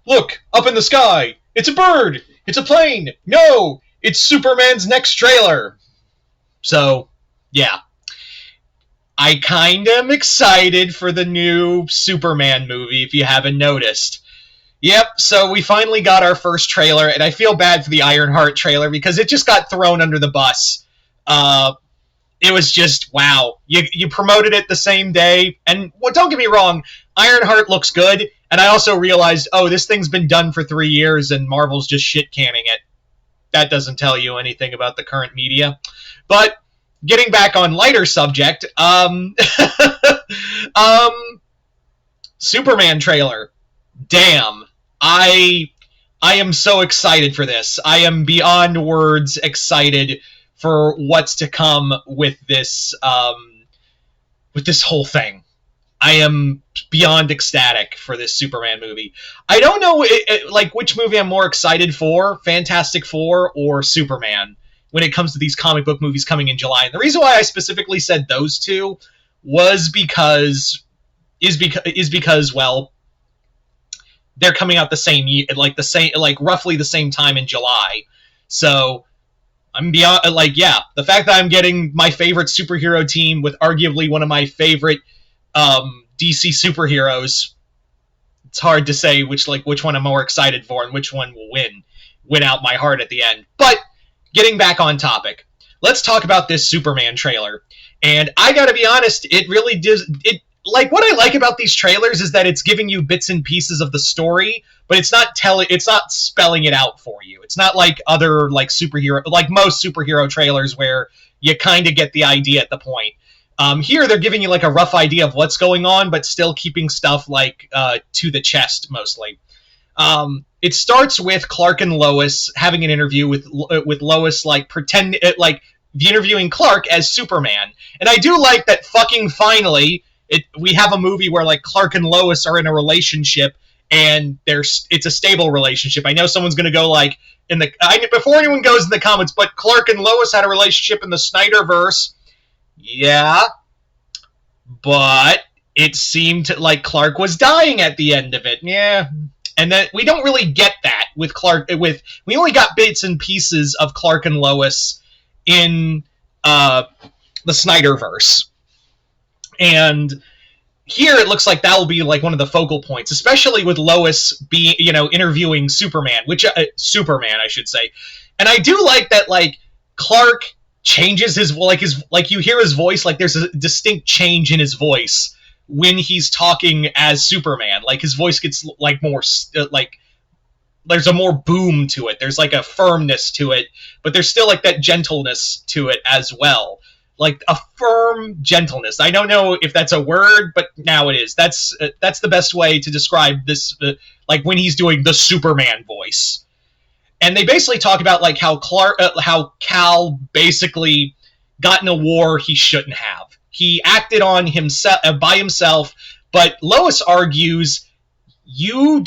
Look, up in the sky. It's a bird. It's a plane. No, it's Superman's next trailer. So, yeah. I kind of am excited for the new Superman movie, if you haven't noticed. Yep, so we finally got our first trailer, and I feel bad for the Ironheart trailer because it just got thrown under the bus. It was just, wow. You promoted it the same day, and well, don't get me wrong, Ironheart looks good, and I also realized, oh, this thing's been done for 3 years, and Marvel's just shit-canning it. That doesn't tell you anything about the current media. But, getting back on lighter subject, Superman trailer. Damn. I am so excited for this. I am beyond words excited for what's to come with this whole thing. I am beyond ecstatic for this Superman movie. I don't know like which movie I'm more excited for, Fantastic Four or Superman, when it comes to these comic book movies coming in July. And the reason why I specifically said those two was because well, they're coming out the same year, like roughly the same time in July. So I'm beyond, the fact that I'm getting my favorite superhero team with arguably one of my favorite DC superheroes, it's hard to say which one I'm more excited for and which one will win out my heart at the end. But getting back on topic, let's talk about this Superman trailer. And I gotta be honest, it really does. Like, what I like about these trailers is that it's giving you bits and pieces of the story, but it's not spelling it out for you. It's not like other, like most superhero trailers where you kind of get the idea at the point. Here, they're giving you, like, a rough idea of what's going on, but still keeping stuff, like, to the chest, mostly. It starts with Clark and Lois having an interview with Lois, interviewing Clark as Superman. And I do like that fucking finally we have a movie where, like, Clark and Lois are in a relationship, and it's a stable relationship. I know someone's gonna go, like, before anyone goes in the comments, but Clark and Lois had a relationship in the Snyderverse. Yeah, but it seemed like Clark was dying at the end of it. Yeah, and then we don't really get that with Clark. We only got bits and pieces of Clark and Lois in the Snyderverse. And here it looks like that will be like one of the focal points, especially with Lois being, interviewing Superman, Superman, I should say. And I do like that, like, Clark changes you hear his voice, like there's a distinct change in his voice when he's talking as Superman. Like, his voice gets, like, more, there's a more boom to it. There's, like, a firmness to it, but there's still, like, that gentleness to it as well. Like, a firm gentleness. I don't know if that's a word, but now it is. That's the best way to describe this, like, when he's doing the Superman voice. And they basically talk about, like, how Kal basically got in a war he shouldn't have. He acted on himself by himself, but Lois argues, do you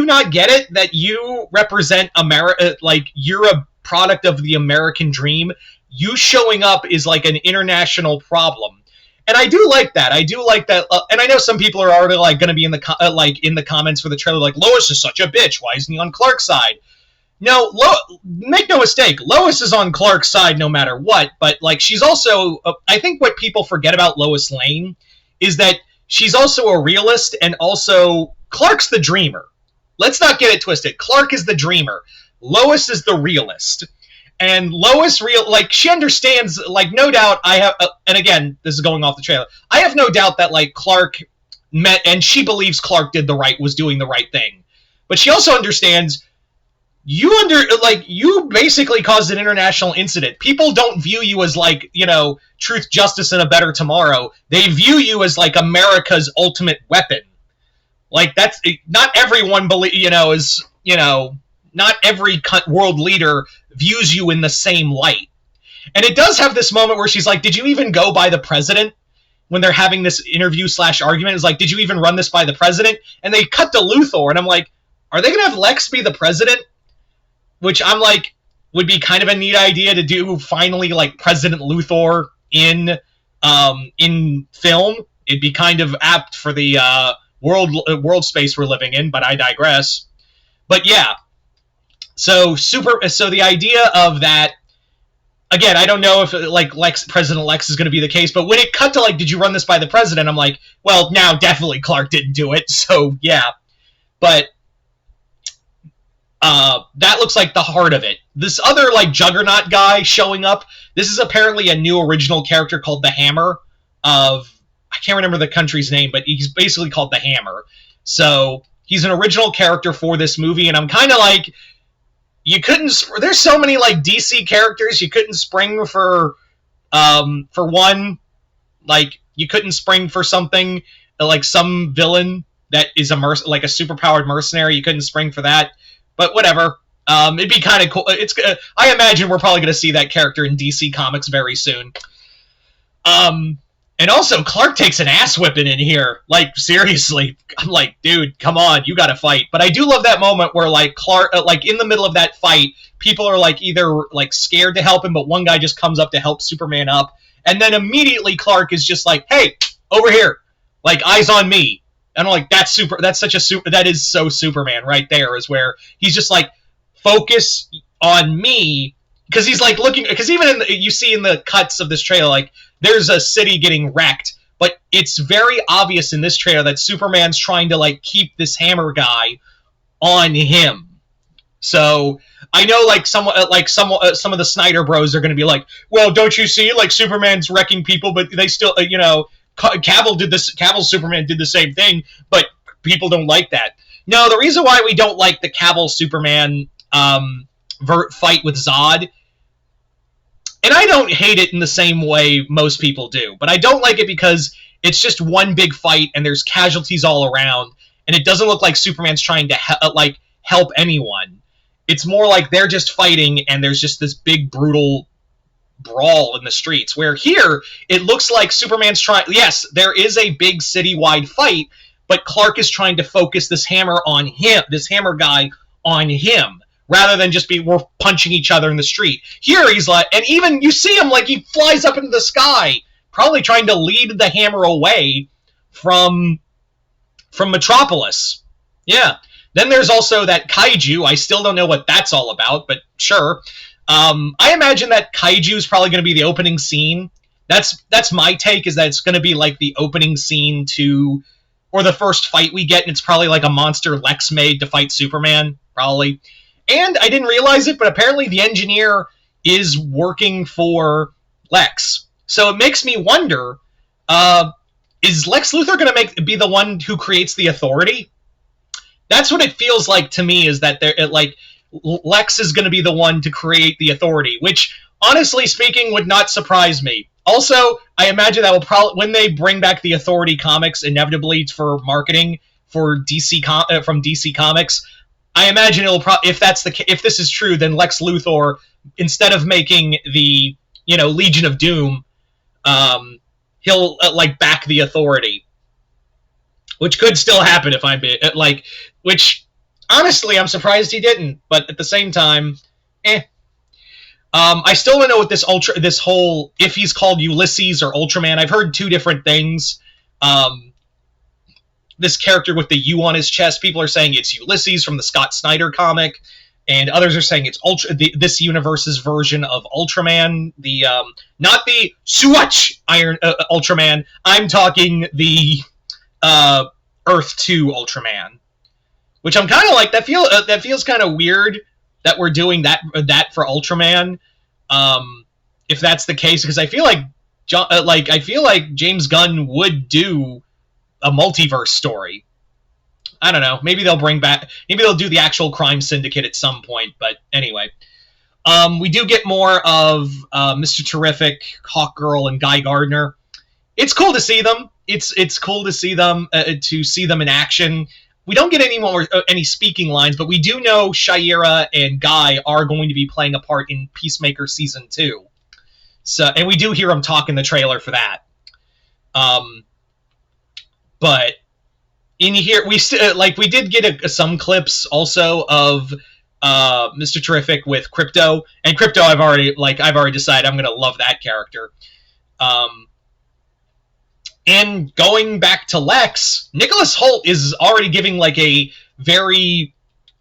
not get it that you represent America? Like, you're a product of the American dream. You showing up is like an international problem. And I do like that. And I know some people are already, like, going to be in the comments for the trailer, like, Lois is such a bitch. Why isn't he on Clark's side? No, make no mistake. Lois is on Clark's side no matter what. But, like, she's also, I think what people forget about Lois Lane is that she's also a realist, and also Clark's the dreamer. Let's not get it twisted. Clark is the dreamer. Lois is the realist. And Lois, she understands, like, no doubt, and again, this is going off the trailer, I have no doubt that, like, Clark and she believes Clark was doing the right thing. But she also understands, you basically caused an international incident. People don't view you as, like, truth, justice, and a better tomorrow. They view you as, like, America's ultimate weapon. Like, that's, not everyone not every world leader views you in the same light. And it does have this moment where she's like, did you even go by the president? When they're having this interview/argument, it's like, did you even run this by the president? And they cut to Luthor, and I'm like, are they going to have Lex be the president? Which I'm like, would be kind of a neat idea to do, finally, like, President Luthor in film. It'd be kind of apt for the world space we're living in, but I digress. But yeah, so the idea of that, again, I don't know if like President Lex is going to be the case, but when it cut to like, did you run this by the president? I'm like, well, now definitely Clark didn't do it, so yeah. But that looks like the heart of it. This other like Juggernaut guy showing up, this is apparently a new original character called the Hammer of, I can't remember the country's name, but he's basically called the Hammer. So he's an original character for this movie, and I'm kind of like, there's so many like DC characters you couldn't spring for one, like you couldn't spring for something like some villain that is like a superpowered mercenary. You couldn't spring for that, but whatever. It'd be kind of cool. I imagine we're probably going to see that character in DC Comics very soon. And also, Clark takes an ass whipping in here. Like, seriously. I'm like, dude, come on, you gotta fight. But I do love that moment where, like, Clark, like, in the middle of that fight, people are, like, either, like, scared to help him, but one guy just comes up to help Superman up. And then immediately Clark is just like, hey, over here. Like, eyes on me. And I'm like, that is so Superman right there, is where he's just like, focus on me. Because he's, like, looking, because even you see in the cuts of this trailer, like, there's a city getting wrecked, but it's very obvious in this trailer that Superman's trying to, like, keep this Hammer guy on him. So I know, like, some of the Snyder Bros are going to be like, well, don't you see, like, Superman's wrecking people, but they still, Cavill's Superman did the same thing, but people don't like that. No, the reason why we don't like the Cavill Superman fight with Zod, and I don't hate it in the same way most people do, but I don't like it because it's just one big fight and there's casualties all around, and it doesn't look like Superman's trying to help anyone. It's more like they're just fighting and there's just this big brutal brawl in the streets, where here it looks like Superman's trying, yes, there is a big citywide fight, but Clark is trying to focus this Hammer guy on him, rather than just we're punching each other in the street. Here he's like, and even you see him, like, he flies up into the sky, probably trying to lead the Hammer away from Metropolis. Yeah. Then there's also that kaiju. I still don't know what that's all about, but sure. I imagine that kaiju is probably going to be the opening scene. That's my take, is that it's going to be like the opening scene to, or the first fight we get, and it's probably like a monster Lex made to fight Superman, probably. And I didn't realize it, but apparently the engineer is working for Lex. So it makes me wonder, is Lex Luthor going to be the one who creates the Authority? That's what it feels like to me, is that Lex is going to be the one to create the Authority, which, honestly speaking, would not surprise me. Also, I imagine that will probably, when they bring back the Authority comics, inevitably for marketing for from DC Comics, I imagine it'll if this is true, then Lex Luthor, instead of making the Legion of Doom, he'll back the Authority, which could still happen if I'm which honestly I'm surprised he didn't, but at the same time, I still don't know what this whole, if he's called Ulysses or Ultraman. I've heard two different things. This character with the U on his chest, people are saying it's Ulysses from the Scott Snyder comic, and others are saying it's this universe's version of Ultraman, not the Swatch Iron Ultraman. I'm talking the Earth 2 Ultraman, which I'm kind of like, that feels kind of weird that we're doing that for Ultraman. If that's the case, because I feel like James Gunn would do a multiverse story. I don't know. Maybe they'll do the actual Crime Syndicate at some point. But anyway, we do get more of Mr. Terrific, Hawkgirl, and Guy Gardner. It's cool to see them. It's cool to see them in action. We don't get any speaking lines, but we do know Shayera and Guy are going to be playing a part in Peacemaker Season 2. So, and we do hear them talk in the trailer for that. But in here, we did get some clips also of Mr. Terrific with Krypto, and Krypto I've already decided I'm going to love that character. And going back to Lex, Nicholas Hoult is already giving like a very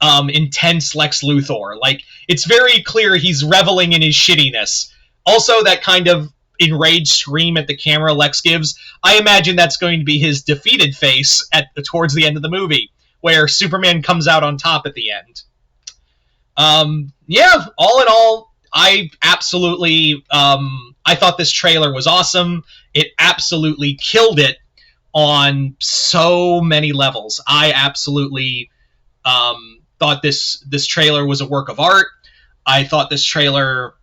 intense Lex Luthor. Like, it's very clear he's reveling in his shittiness. Also, that kind of enraged scream at the camera Lex gives, I imagine that's going to be his defeated face towards the end of the movie, where Superman comes out on top at the end. Yeah, all in all, I absolutely, I thought this trailer was awesome. It absolutely killed it on so many levels. I absolutely thought this trailer was a work of art. I thought this trailer,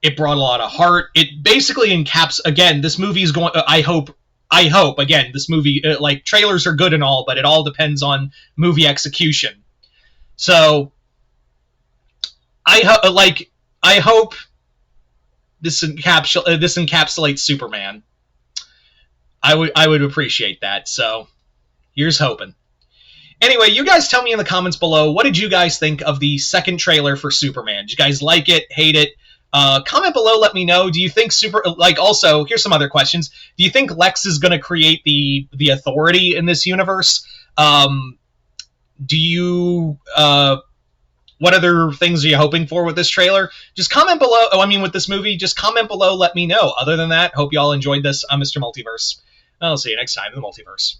it brought a lot of heart. It basically again, this movie is going, I hope, again, this movie, like, trailers are good and all, but it all depends on movie execution. So, I hope this encapsulates Superman. I would appreciate that. So, here's hoping. Anyway, you guys tell me in the comments below, what did you guys think of the second trailer for Superman? Did you guys like it, hate it? Comment below, let me know. Do you think also, here's some other questions. Do you think Lex is going to create the Authority in this universe? Do you, what other things are you hoping for with this trailer? Just comment below, with this movie, just comment below, let me know. Other than that, hope you all enjoyed this. I'm Mr. Multiverse. I'll see you next time in the Multiverse.